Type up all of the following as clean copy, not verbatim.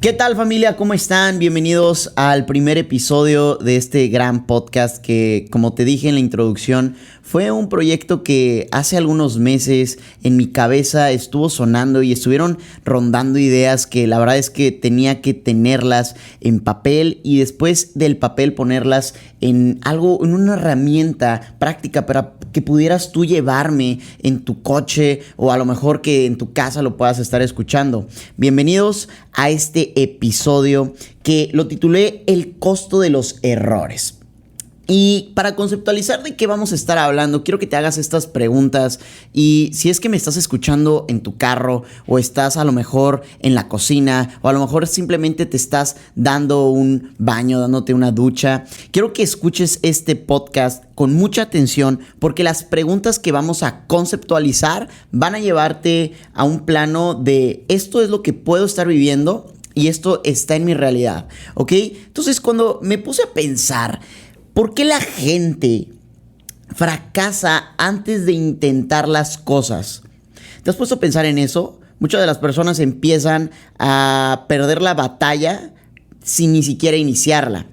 ¿Qué tal, familia? ¿Cómo están? Bienvenidos al primer episodio de este gran podcast que, como te dije en la introducción, fue un proyecto que hace algunos meses en mi cabeza estuvo sonando y estuvieron rondando ideas que la verdad es que tenía que tenerlas en papel y después del papel ponerlas en algo, en una herramienta práctica para que pudieras tú llevarme en tu coche o a lo mejor que en tu casa lo puedas estar escuchando. Bienvenidos a este episodio que lo titulé El costo de los errores. Y para conceptualizar de qué vamos a estar hablando, quiero que te hagas estas preguntas. Y si es que me estás escuchando en tu carro o estás a lo mejor en la cocina o a lo mejor simplemente te estás dando un baño, dándote una ducha, quiero que escuches este podcast con mucha atención porque las preguntas que vamos a conceptualizar van a llevarte a un plano de esto es lo que puedo estar viviendo y esto está en mi realidad, ¿ok? Entonces, cuando me puse a pensar ¿por qué la gente fracasa antes de intentar las cosas? ¿Te has puesto a pensar en eso? Muchas de las personas empiezan a perder la batalla sin ni siquiera iniciarla,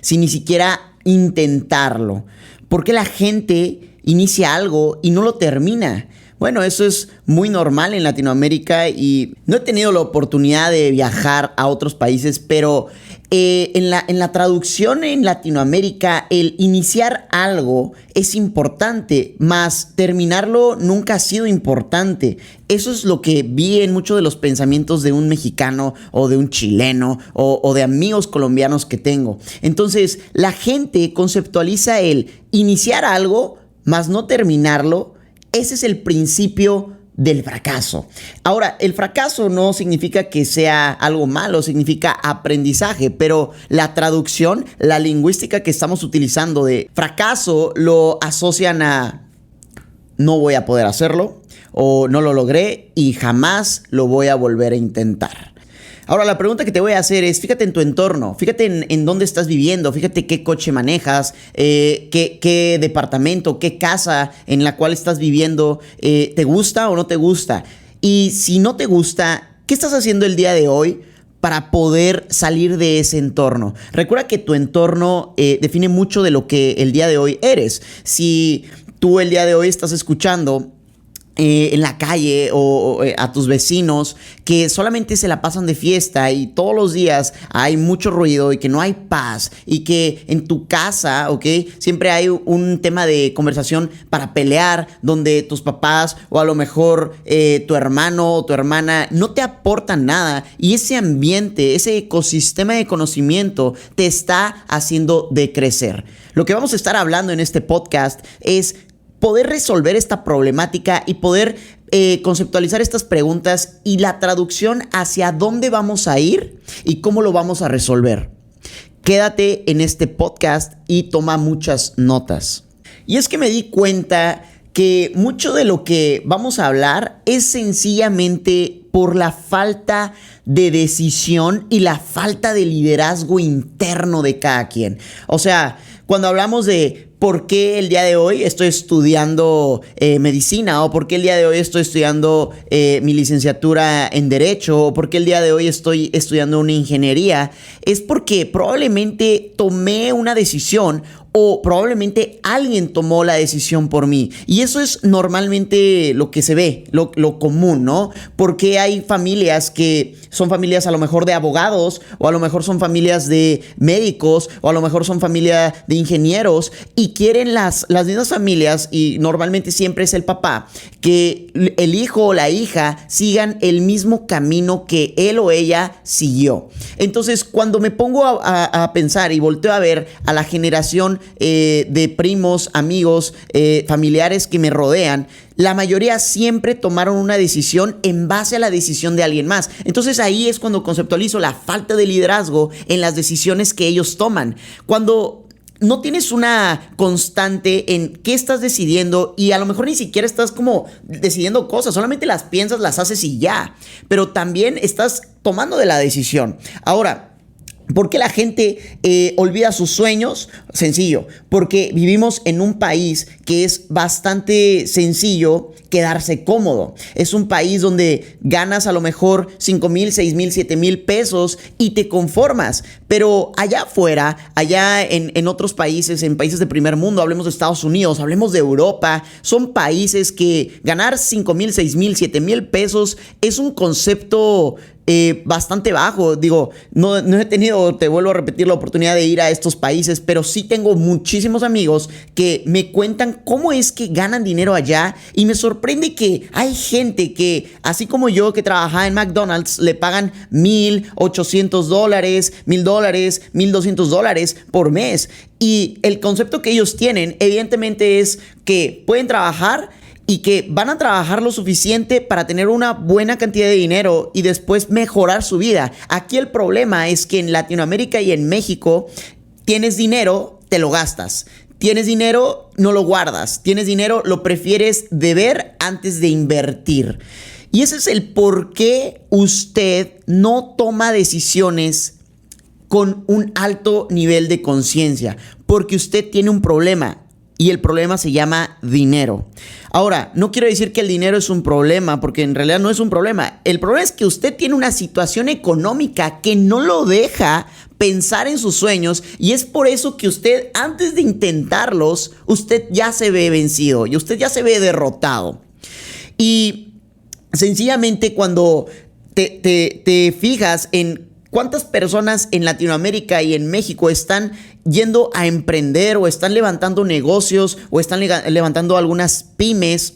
sin ni siquiera intentarlo. ¿Por qué la gente inicia algo y no lo termina? Bueno, eso es muy normal en Latinoamérica y no he tenido la oportunidad de viajar a otros países, pero en la traducción en Latinoamérica, el iniciar algo es importante, más terminarlo nunca ha sido importante. Eso es lo que vi en muchos de los pensamientos de un mexicano o de un chileno o de amigos colombianos que tengo. Entonces, la gente conceptualiza el iniciar algo, más no terminarlo. Ese es el principio del fracaso. Ahora, el fracaso no significa que sea algo malo, significa aprendizaje, pero la traducción, la lingüística que estamos utilizando de fracaso lo asocian a no voy a poder hacerlo o no lo logré y jamás lo voy a volver a intentar. Ahora, la pregunta que te voy a hacer es, fíjate en tu entorno, fíjate en dónde estás viviendo, fíjate qué coche manejas, qué departamento, qué casa en la cual estás viviendo, ¿te gusta o no te gusta? Y si no te gusta, ¿qué estás haciendo el día de hoy para poder salir de ese entorno? Recuerda que tu entorno define mucho de lo que el día de hoy eres. Si tú el día de hoy estás escuchando en la calle o a tus vecinos que solamente se la pasan de fiesta y todos los días hay mucho ruido y que no hay paz y que en tu casa, ¿ok? Siempre hay un tema de conversación para pelear donde tus papás o a lo mejor tu hermano o tu hermana no te aportan nada y ese ambiente, ese ecosistema de conocimiento te está haciendo decrecer. Lo que vamos a estar hablando en este podcast es poder resolver esta problemática y poder conceptualizar estas preguntas y la traducción hacia dónde vamos a ir y cómo lo vamos a resolver. Quédate en este podcast y toma muchas notas. Y es que me di cuenta que mucho de lo que vamos a hablar es sencillamente por la falta de decisión y la falta de liderazgo interno de cada quien. O sea, cuando hablamos de por qué el día de hoy estoy estudiando medicina o por qué el día de hoy estoy estudiando mi licenciatura en Derecho o por qué el día de hoy estoy estudiando una ingeniería, es porque probablemente tomé una decisión o probablemente alguien tomó la decisión por mí. Y eso es normalmente lo que se ve, lo común, ¿no? Porque hay familias que son familias a lo mejor de abogados o a lo mejor son familias de médicos o a lo mejor son familia de ingenieros y quieren las mismas familias y normalmente siempre es el papá que el hijo o la hija sigan el mismo camino que él o ella siguió. Entonces, cuando me pongo a pensar y volteo a ver a la generación de primos, amigos, familiares que me rodean, la mayoría siempre tomaron una decisión en base a la decisión de alguien más. Entonces ahí es cuando conceptualizo la falta de liderazgo en las decisiones que ellos toman. Cuando no tienes una constante en qué estás decidiendo y a lo mejor ni siquiera estás como decidiendo cosas, solamente las piensas, las haces y ya, pero también estás tomando de la decisión. Ahora, ¿Por qué la gente olvida sus sueños? Sencillo, porque vivimos en un país que es bastante sencillo quedarse cómodo. Es un país donde ganas a lo mejor 5,000, 6,000, 7,000 pesos y te conformas. Pero allá afuera, allá en otros países, en países de primer mundo, hablemos de Estados Unidos, hablemos de Europa, son países que ganar 5,000, 6,000, 7,000 pesos es un concepto bastante bajo. Digo, no he tenido, te vuelvo a repetir, la oportunidad de ir a estos países, pero sí tengo muchísimos amigos que me cuentan cómo es que ganan dinero allá, y me sorprende que hay gente que, así como yo, que trabajaba en McDonald's, le pagan $1,800, $1,000, $1,200 por mes. Y el concepto que ellos tienen, evidentemente, es que pueden trabajar y que van a trabajar lo suficiente para tener una buena cantidad de dinero y después mejorar su vida. Aquí el problema es que en Latinoamérica y en México tienes dinero, te lo gastas. Tienes dinero, no lo guardas. Tienes dinero, lo prefieres deber antes de invertir. Y ese es el por qué usted no toma decisiones con un alto nivel de conciencia. Porque usted tiene un problema. Y el problema se llama dinero. Ahora, no quiero decir que el dinero es un problema, porque en realidad no es un problema. El problema es que usted tiene una situación económica que no lo deja pensar en sus sueños, y es por eso que usted, antes de intentarlos, usted ya se ve vencido y usted ya se ve derrotado. Y sencillamente, cuando te fijas en ¿cuántas personas en Latinoamérica y en México están yendo a emprender o están levantando negocios o están levantando algunas pymes?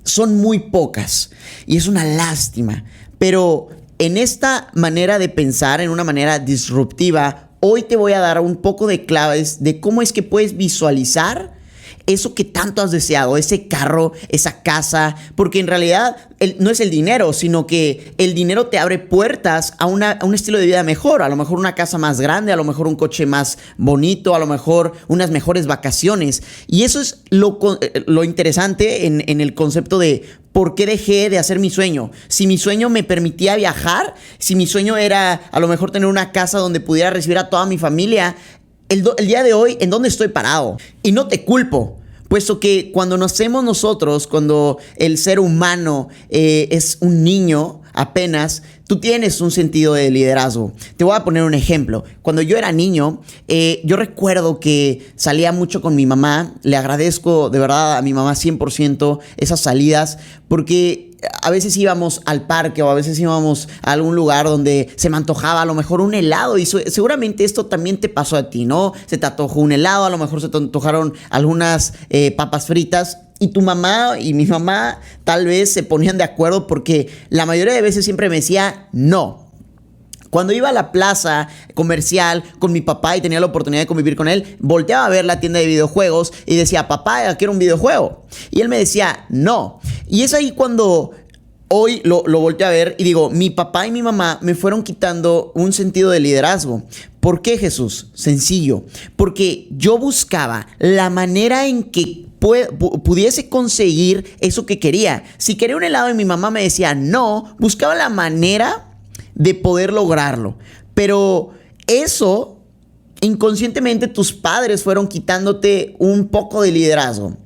Son muy pocas y es una lástima. Pero en esta manera de pensar, en una manera disruptiva, hoy te voy a dar un poco de claves de cómo es que puedes visualizar eso que tanto has deseado, ese carro, esa casa, porque en realidad no es el dinero, sino que el dinero te abre puertas a un estilo de vida mejor, a lo mejor una casa más grande, a lo mejor un coche más bonito, a lo mejor unas mejores vacaciones. Y eso es lo interesante en el concepto de ¿por qué dejé de hacer mi sueño? Si mi sueño me permitía viajar, si mi sueño era a lo mejor tener una casa donde pudiera recibir a toda mi familia, el día de hoy, ¿en dónde estoy parado? Y no te culpo, puesto que cuando nacemos nosotros, cuando el ser humano es un niño apenas, tú tienes un sentido de liderazgo. Te voy a poner un ejemplo. Cuando yo era niño, yo recuerdo que salía mucho con mi mamá. Le agradezco de verdad a mi mamá 100% esas salidas, porque a veces íbamos al parque o a veces íbamos a algún lugar donde se me antojaba a lo mejor un helado, y seguramente esto también te pasó a ti, ¿no? Se te antojó un helado, a lo mejor se te antojaron algunas papas fritas, y tu mamá y mi mamá tal vez se ponían de acuerdo, porque la mayoría de veces siempre me decía no. Cuando iba a la plaza comercial con mi papá y tenía la oportunidad de convivir con él, volteaba a ver la tienda de videojuegos y decía, papá, quiero un videojuego. Y él me decía, no. Y es ahí cuando hoy lo volteo a ver y digo, mi papá y mi mamá me fueron quitando un sentido de liderazgo. ¿Por qué, Jesús? Sencillo. Porque yo buscaba la manera en que pudiese conseguir eso que quería. Si quería un helado y mi mamá me decía no, buscaba la manera de poder lograrlo. Pero eso, inconscientemente, tus padres fueron quitándote un poco de liderazgo.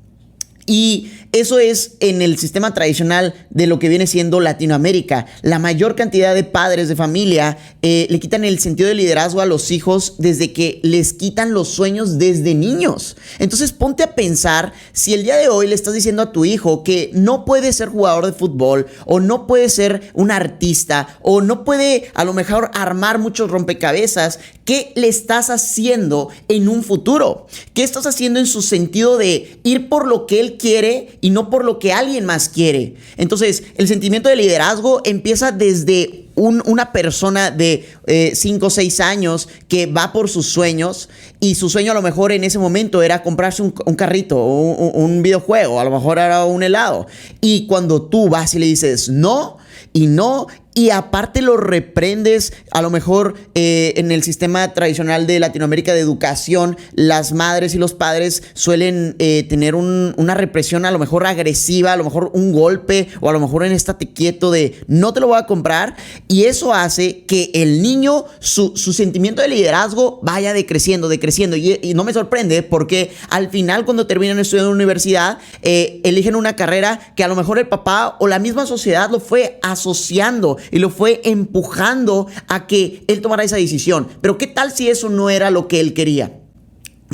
Y eso es en el sistema tradicional de lo que viene siendo Latinoamérica. La mayor cantidad de padres de familia le quitan el sentido de liderazgo a los hijos desde que les quitan los sueños desde niños. Entonces ponte a pensar, si el día de hoy le estás diciendo a tu hijo que no puede ser jugador de fútbol, o no puede ser un artista, o no puede a lo mejor armar muchos rompecabezas, ¿qué le estás haciendo en un futuro? ¿Qué estás haciendo en su sentido de ir por lo que él quiere y no por lo que alguien más quiere? Entonces, el sentimiento de liderazgo empieza desde una persona de 5 o 6 años que va por sus sueños, y su sueño a lo mejor en ese momento era comprarse un carrito o un videojuego, a lo mejor era un helado. Y cuando tú vas y le dices no, y no, y aparte lo reprendes. A lo mejor en el sistema tradicional de Latinoamérica de educación, las madres y los padres suelen tener una represión a lo mejor agresiva, a lo mejor un golpe, o a lo mejor en estate quieto de no te lo voy a comprar, y eso hace que el niño, su sentimiento de liderazgo vaya decreciendo, y no me sorprende porque al final, cuando terminan estudiando en la universidad, eligen una carrera que a lo mejor el papá o la misma sociedad lo fue asociando y lo fue empujando a que él tomara esa decisión. Pero ¿qué tal si eso no era lo que él quería?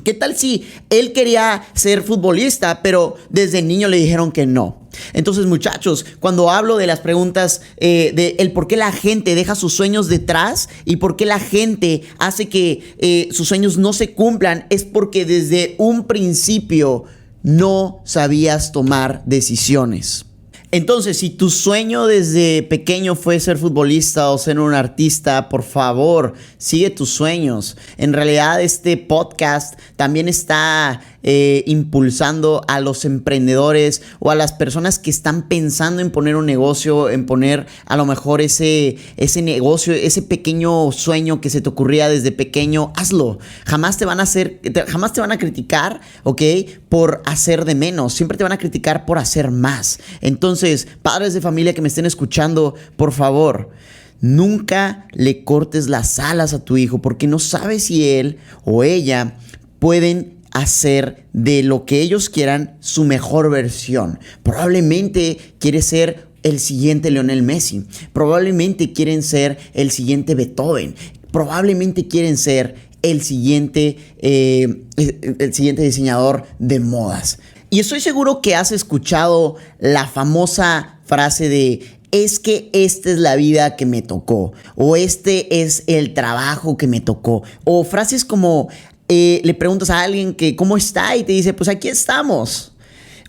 ¿Qué tal si él quería ser futbolista, pero desde niño le dijeron que no? Entonces, muchachos, cuando hablo de las preguntas de el por qué la gente deja sus sueños detrás y por qué la gente hace que sus sueños no se cumplan, es porque desde un principio no sabías tomar decisiones. Entonces, si tu sueño desde pequeño fue ser futbolista o ser un artista, por favor, sigue tus sueños. En realidad, este podcast también está impulsando a los emprendedores o a las personas que están pensando en poner un negocio, en poner a lo mejor ese negocio, ese pequeño sueño que se te ocurría desde pequeño. Hazlo. Jamás te van a criticar, ¿ok?, por hacer de menos. Siempre te van a criticar por hacer más. Entonces, padres de familia que me estén escuchando, por favor, nunca le cortes las alas a tu hijo, porque no sabes si él o ella pueden hacer de lo que ellos quieran su mejor versión. Probablemente quiere ser el siguiente Lionel Messi. Probablemente quieren ser el siguiente Beethoven. Probablemente quieren ser el siguiente diseñador de modas. Y estoy seguro que has escuchado la famosa frase de: es que esta es la vida que me tocó, o este es el trabajo que me tocó, o frases como le preguntas a alguien que cómo está y te dice: pues aquí estamos.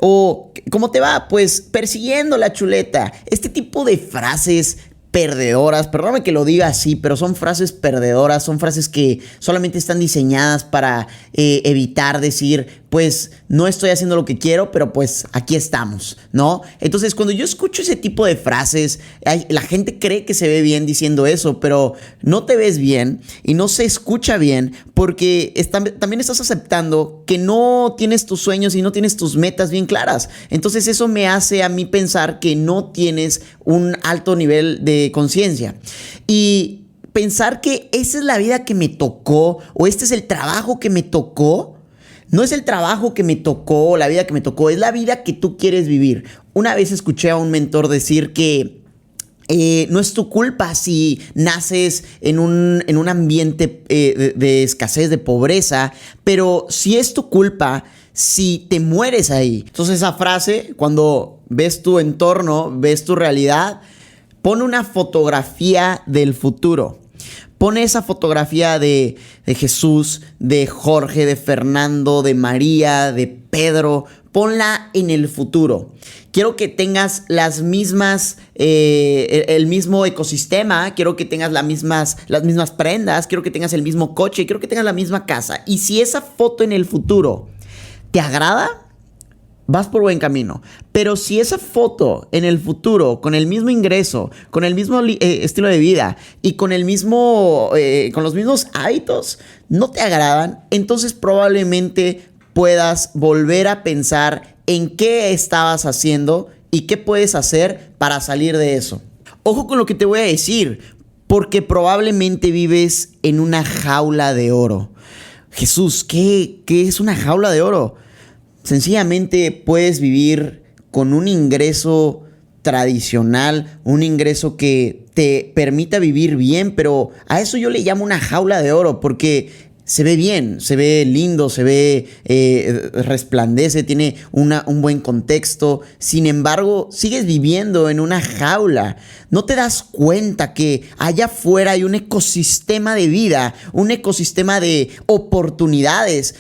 O ¿cómo te va? Pues persiguiendo la chuleta. Este tipo de frases perdedoras, perdóname que lo diga así, pero son frases perdedoras, son frases que solamente están diseñadas para evitar decir: pues no estoy haciendo lo que quiero, pero pues aquí estamos, ¿no? Entonces, cuando yo escucho ese tipo de frases, la gente cree que se ve bien diciendo eso, pero no te ves bien y no se escucha bien, porque también estás aceptando que no tienes tus sueños y no tienes tus metas bien claras. Entonces, eso me hace a mí pensar que no tienes un alto nivel de conciencia. Y pensar que esa es la vida que me tocó, o este es el trabajo que me tocó. No es el trabajo que me tocó, la vida que me tocó, es la vida que tú quieres vivir. Una vez escuché a un mentor decir que no es tu culpa si naces en un ambiente de escasez, de pobreza, pero sí es tu culpa si te mueres ahí. Entonces, esa frase, cuando ves tu entorno, ves tu realidad, pon una fotografía del futuro. Pone esa fotografía de Jesús, de Jorge, de Fernando, de María, de Pedro. Ponla en el futuro. Quiero que tengas las mismas, el mismo ecosistema. Quiero que tengas las mismas prendas. Quiero que tengas el mismo coche. Quiero que tengas la misma casa. Y si esa foto en el futuro te agrada, vas por buen camino. Pero si esa foto en el futuro, con el mismo ingreso, con el mismo estilo de vida y con los mismos hábitos, no te agradan, entonces probablemente puedas volver a pensar en qué estabas haciendo y qué puedes hacer para salir de eso. Ojo con lo que te voy a decir, porque probablemente vives en una jaula de oro. Jesús, ¿qué es una jaula de oro? Sencillamente puedes vivir con un ingreso tradicional, un ingreso que te permita vivir bien, pero a eso yo le llamo una jaula de oro, porque se ve bien, se ve lindo, se ve resplandece, tiene un buen contexto. Sin embargo, sigues viviendo en una jaula. No te das cuenta que allá afuera hay un ecosistema de vida, un ecosistema de oportunidades.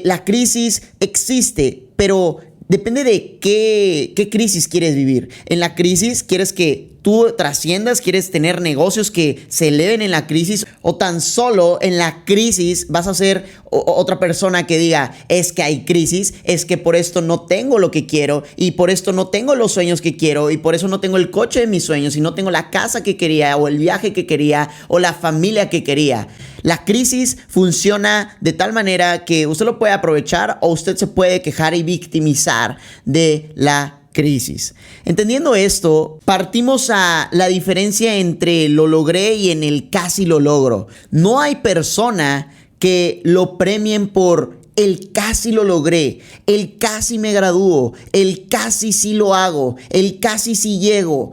La crisis existe, pero depende de qué crisis quieres vivir. En la crisis quieres que tú trasciendas, quieres tener negocios que se eleven en la crisis, o tan solo en la crisis vas a ser otra persona que diga, es que hay crisis, es que por esto no tengo lo que quiero y por esto no tengo los sueños que quiero y por eso no tengo el coche de mis sueños y no tengo la casa que quería o el viaje que quería o la familia que quería. La crisis funciona de tal manera que usted lo puede aprovechar o usted se puede quejar y victimizar de la crisis. Entendiendo esto, partimos a la diferencia entre lo logré y en el casi lo logro. No hay persona que lo premien por el casi lo logré, el casi me gradúo, el casi sí lo hago, el casi sí llego.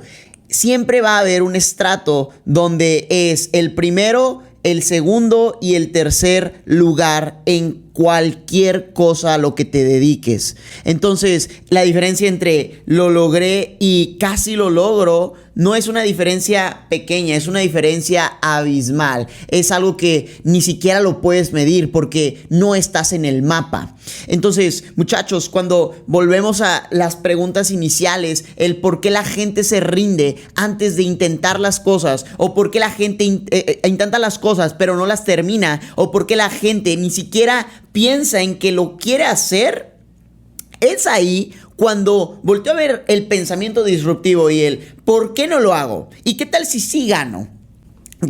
Siempre va a haber un estrato donde es el primero, el segundo y el tercer lugar en cualquier cosa a lo que te dediques. Entonces, la diferencia entre lo logré y casi lo logro no es una diferencia pequeña, es una diferencia abismal. Es algo que ni siquiera lo puedes medir porque no estás en el mapa. Entonces, muchachos, cuando volvemos a las preguntas iniciales, el por qué la gente se rinde antes de intentar las cosas, o por qué la gente intenta las cosas pero no las termina, o por qué la gente ni siquiera piensa en que lo quiere hacer, es ahí cuando volteo a ver el pensamiento disruptivo y el ¿por qué no lo hago? ¿Y qué tal si sí gano?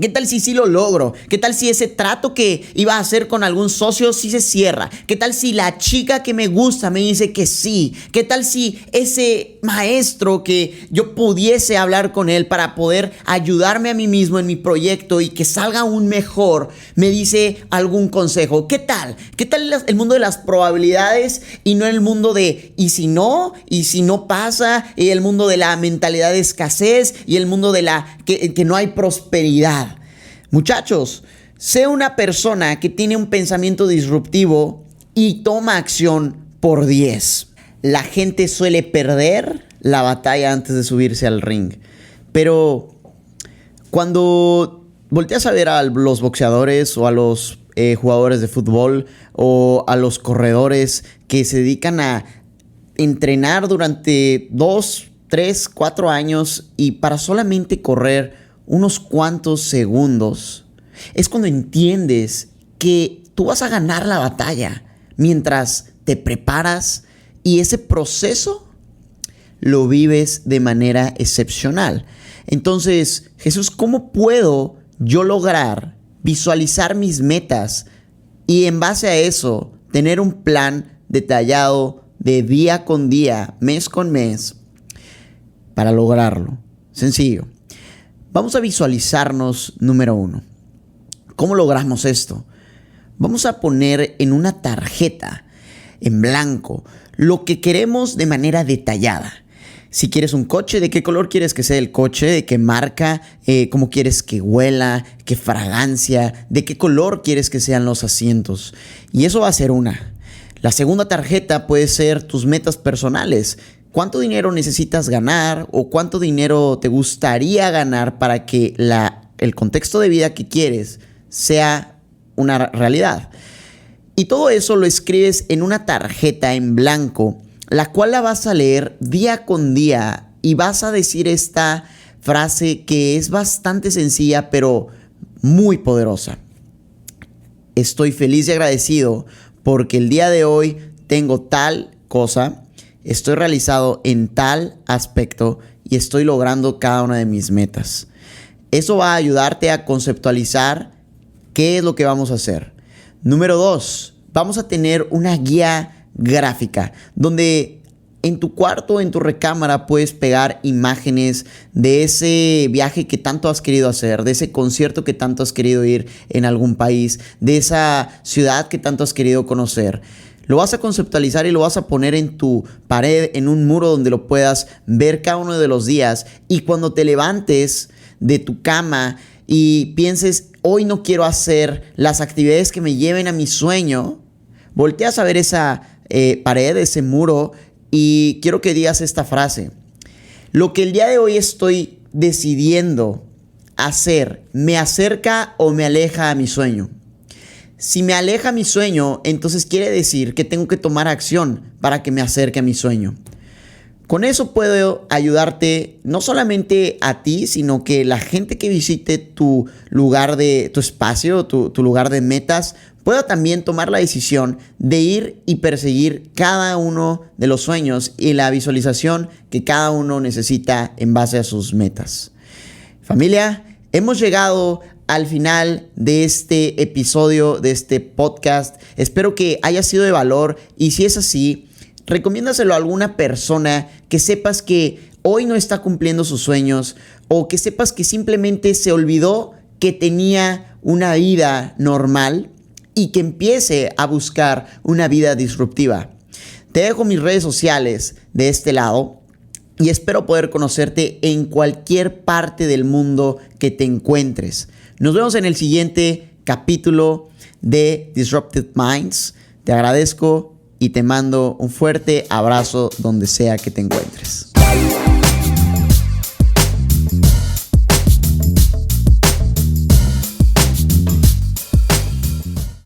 ¿Qué tal si sí lo logro? ¿Qué tal si ese trato que iba a hacer con algún socio sí se cierra? ¿Qué tal si la chica que me gusta me dice que sí? ¿Qué tal si ese maestro que yo pudiese hablar con él para poder ayudarme a mí mismo en mi proyecto y que salga aún mejor me dice algún consejo? ¿Qué tal? ¿Qué tal el mundo de las probabilidades y no el mundo de ¿y si no? ¿Y si no pasa? Y el mundo de la mentalidad de escasez y el mundo de la que no hay prosperidad. Muchachos, sé una persona que tiene un pensamiento disruptivo y toma acción por 10. La gente suele perder la batalla antes de subirse al ring. Pero cuando volteas a ver a los boxeadores o a los jugadores de fútbol o a los corredores que se dedican a entrenar durante 2, 3, 4 años y para solamente correr unos cuantos segundos, es cuando entiendes que tú vas a ganar la batalla mientras te preparas y ese proceso lo vives de manera excepcional. Entonces, Jesús, ¿cómo puedo yo lograr visualizar mis metas y en base a eso tener un plan detallado de día con día, mes con mes para lograrlo? Sencillo. Vamos a visualizarnos, número 1. ¿Cómo logramos esto? Vamos a poner en una tarjeta, en blanco, lo que queremos de manera detallada. Si quieres un coche, ¿de qué color quieres que sea el coche? ¿De qué marca? ¿Cómo quieres que huela? ¿Qué fragancia? ¿De qué color quieres que sean los asientos? Y eso va a ser una. La segunda tarjeta puede ser tus metas personales. ¿Cuánto dinero necesitas ganar o cuánto dinero te gustaría ganar para que el contexto de vida que quieres sea una realidad? Y todo eso lo escribes en una tarjeta en blanco, la cual la vas a leer día con día y vas a decir esta frase que es bastante sencilla pero muy poderosa. Estoy feliz y agradecido porque el día de hoy tengo tal cosa. Estoy realizado en tal aspecto y estoy logrando cada una de mis metas. Eso va a ayudarte a conceptualizar qué es lo que vamos a hacer. Número 2, vamos a tener una guía gráfica donde en tu cuarto, en tu recámara, puedes pegar imágenes de ese viaje que tanto has querido hacer, de ese concierto que tanto has querido ir en algún país, de esa ciudad que tanto has querido conocer. Lo vas a conceptualizar y lo vas a poner en tu pared, en un muro donde lo puedas ver cada uno de los días. Y cuando te levantes de tu cama y pienses, hoy no quiero hacer las actividades que me lleven a mi sueño, volteas a ver esa pared, ese muro, y quiero que digas esta frase. Lo que el día de hoy estoy decidiendo hacer, ¿me acerca o me aleja a mi sueño? Si me aleja mi sueño, entonces quiere decir que tengo que tomar acción para que me acerque a mi sueño. Con eso puedo ayudarte no solamente a ti, sino que la gente que visite tu lugar tu espacio, tu lugar de metas, pueda también tomar la decisión de ir y perseguir cada uno de los sueños y la visualización que cada uno necesita en base a sus metas. Familia, hemos llegado al final de este episodio, de este podcast. Espero que haya sido de valor y si es así, recomiéndaselo a alguna persona que sepas que hoy no está cumpliendo sus sueños o que sepas que simplemente se olvidó que tenía una vida normal y que empiece a buscar una vida disruptiva. Te dejo mis redes sociales de este lado y espero poder conocerte en cualquier parte del mundo que te encuentres. Nos vemos en el siguiente capítulo de Disrupted Minds. Te agradezco y te mando un fuerte abrazo donde sea que te encuentres.